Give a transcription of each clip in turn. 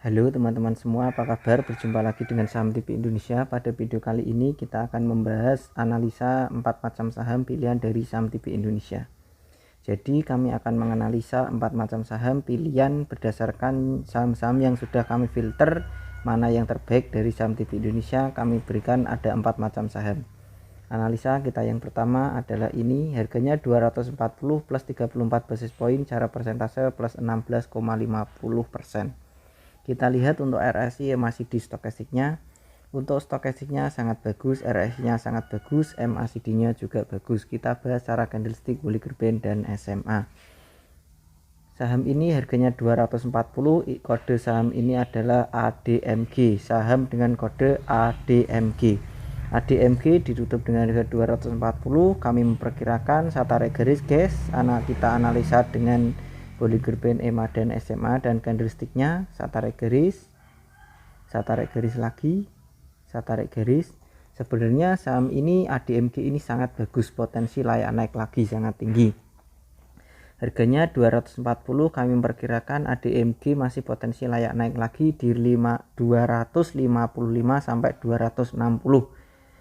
Halo teman-teman semua, apa kabar? Berjumpa lagi dengan Saham TV Indonesia. Pada video kali ini kita akan membahas analisa 4 macam saham pilihan dari Saham TV Indonesia. Jadi kami akan menganalisa 4 macam saham pilihan berdasarkan saham-saham yang sudah kami filter, mana yang terbaik dari Saham TV Indonesia. Kami berikan ada 4 macam saham. Analisa kita yang pertama adalah ini, harganya 240 plus 34 basis point, cara persentase plus 16,50%. Kita lihat untuk RSI yang masih di stokastiknya. Untuk stokastiknya sangat bagus, RSI-nya sangat bagus, MACD-nya juga bagus. Kita bahas secara candlestick, Bollinger Band dan SMA. Saham ini harganya 240, kode saham ini adalah ADMG, saham dengan kode ADMG. ADMG ditutup dengan harga 240. Kami memperkirakan saya tarik garis guys, kita analisa dengan Bollinger Band, EMA dan SMA dan candlesticknya. Saya tarik garis, saya tarik garis lagi, saya tarik garis. Sebenarnya saham ini ADMG ini sangat bagus, potensi layak naik lagi sangat tinggi. Harganya 240, kami memperkirakan ADMG masih potensi layak naik lagi di 255 sampai 260.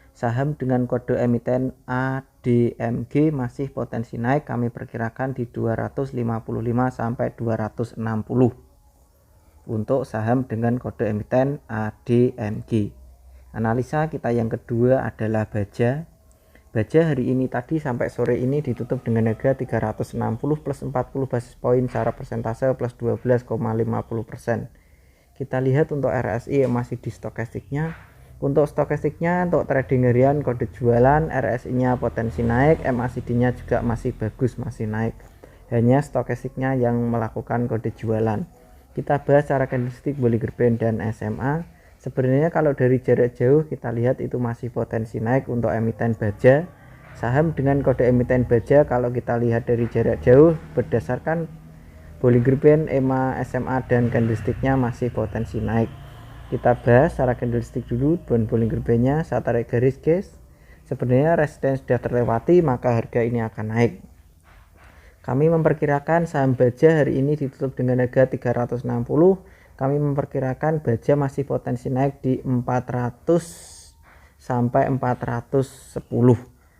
Saham dengan kode emiten ADMG masih potensi naik, kami perkirakan di 255 sampai 260 untuk saham dengan kode emiten ADMG. Analisa kita yang kedua adalah Baja. Baja hari ini tadi sampai sore ini ditutup dengan harga 360 plus 40 basis point, secara persentase plus 12,50%. Kita lihat untuk RSI yang masih di stokastiknya. Untuk stokastiknya, untuk trading harian kode jualan, RSI-nya potensi naik, MACD-nya juga masih bagus, masih naik. Hanya stokastiknya yang melakukan kode jualan. Kita bahas secara candlestick, Bollinger Band dan SMA. Sebenarnya kalau dari jarak jauh kita lihat itu masih potensi naik untuk emiten Baja. Saham dengan kode emiten Baja kalau kita lihat dari jarak jauh berdasarkan Bollinger Band, EMA, SMA dan candlesticknya masih potensi naik. Kita bahas secara candlestick dulu, Bollinger Band-nya. Saya tarik garis guys. Sebenarnya resistance sudah terlewati, maka harga ini akan naik. Kami memperkirakan saham Baja hari ini ditutup dengan harga 360. Kami memperkirakan Baja masih potensi naik di 400 sampai 410.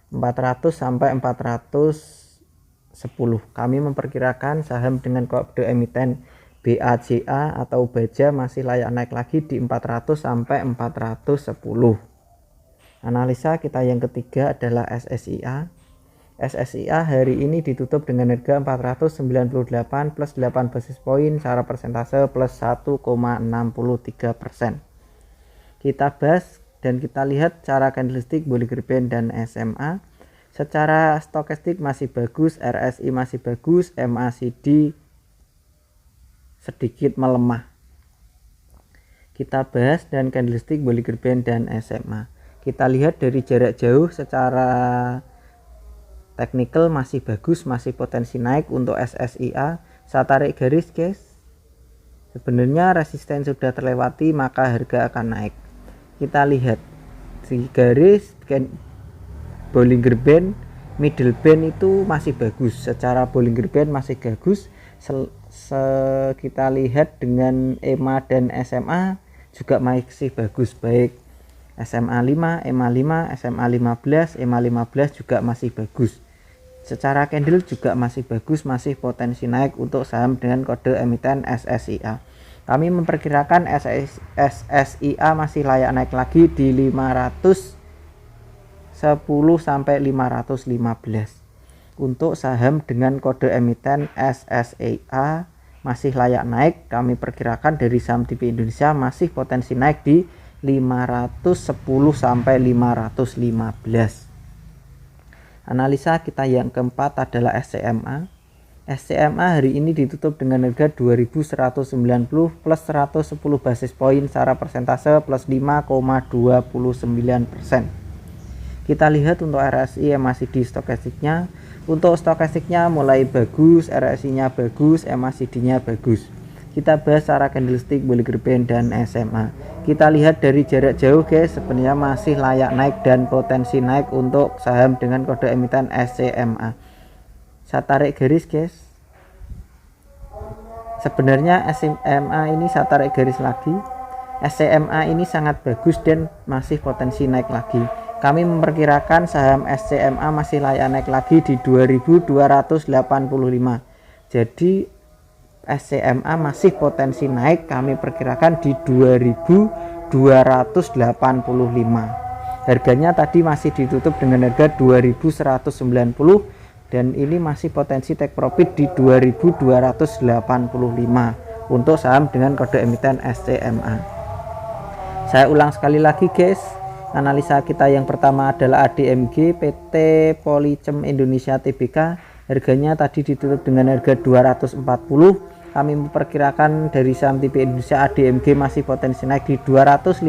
400 sampai 410. Kami memperkirakan saham dengan kode emiten BAJA atau Baja masih layak naik lagi di 400 sampai 410. Analisa kita yang ketiga adalah SSIA. SSIA hari ini ditutup dengan harga 498 plus 8 basis point, secara persentase plus 1,63%. Kita bahas dan kita lihat cara candlestick, Bollinger Band dan SMA. Secara stokastik masih bagus, RSI masih bagus, MACD sedikit melemah. Kita bahas dan candlestick, Bollinger Band dan SMA. Kita lihat dari jarak jauh secara technical masih bagus, masih potensi naik untuk SSIA. Saya tarik garis guys. Sebenarnya resisten sudah terlewati, maka harga akan naik. Kita lihat di garis Bollinger Band, middle band itu masih bagus. Secara Bollinger Band masih bagus. Kita lihat dengan EMA dan SMA juga masih bagus, baik SMA 5, EMA 5, SMA 15, EMA 15 juga masih bagus. Secara candle juga masih bagus, masih potensi naik untuk saham dengan kode emiten SSIA. Kami memperkirakan SSIA masih layak naik lagi di 510 sampai 515. Untuk saham dengan kode emiten SSIA masih layak naik, kami perkirakan dari Saham TV Indonesia masih potensi naik di 510 sampai 515. Analisa kita yang keempat adalah SCMA. SCMA hari ini ditutup dengan harga 2190 plus 110 basis point, secara persentase plus 5,29%. Kita lihat untuk RSI yang masih di stokastiknya. Untuk stokastiknya mulai bagus, RSI-nya bagus, MACD-nya bagus. Kita bahas secara candlestick, Bollinger Band dan SMA. Kita lihat dari jarak jauh guys, sebenarnya masih layak naik dan potensi naik untuk saham dengan kode emiten SCMA. Saya tarik garis guys. Sebenarnya SMA ini saya tarik garis lagi, SCMA ini sangat bagus dan masih potensi naik lagi. Kami memperkirakan saham SCMA masih layak naik lagi di 2285. Jadi SCMA masih potensi naik, kami perkirakan di 2285. Harganya tadi masih ditutup dengan harga 2190 dan ini masih potensi take profit di 2285 untuk saham dengan kode emiten SCMA. Saya ulang sekali lagi guys, analisa kita yang pertama adalah ADMG PT Polychem Indonesia Tbk. Harganya tadi ditutup dengan harga 240. Kami memperkirakan dari saham TP Indonesia ADMG masih potensi naik di 255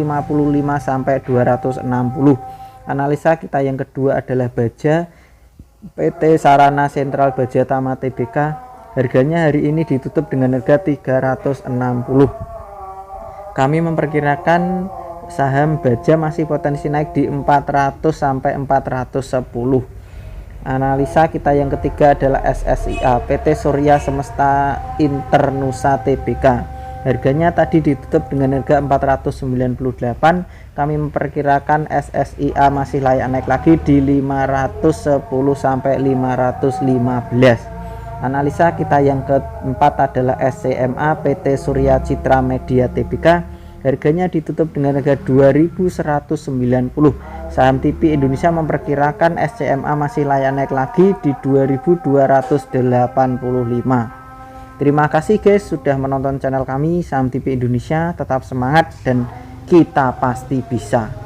sampai 260. Analisa kita yang kedua adalah Baja PT Sarana Sentral Baja Tama Tbk. Harganya hari ini ditutup dengan harga 360. Kami memperkirakan saham Baja masih potensi naik di 400 sampai 410. Analisa kita yang ketiga adalah SSIA PT Surya Semesta Internusa Tbk. Harganya tadi ditutup dengan harga 498. Kami memperkirakan SSIA masih layak naik lagi di 510 sampai 515. Analisa kita yang keempat adalah SCMA PT Surya Citra Media Tbk. Harganya ditutup dengan harga 2190. Saham TV Indonesia memperkirakan SCMA masih layak naik lagi di 2285. Terima kasih guys sudah menonton channel kami Saham TV Indonesia. Tetap semangat dan kita pasti bisa.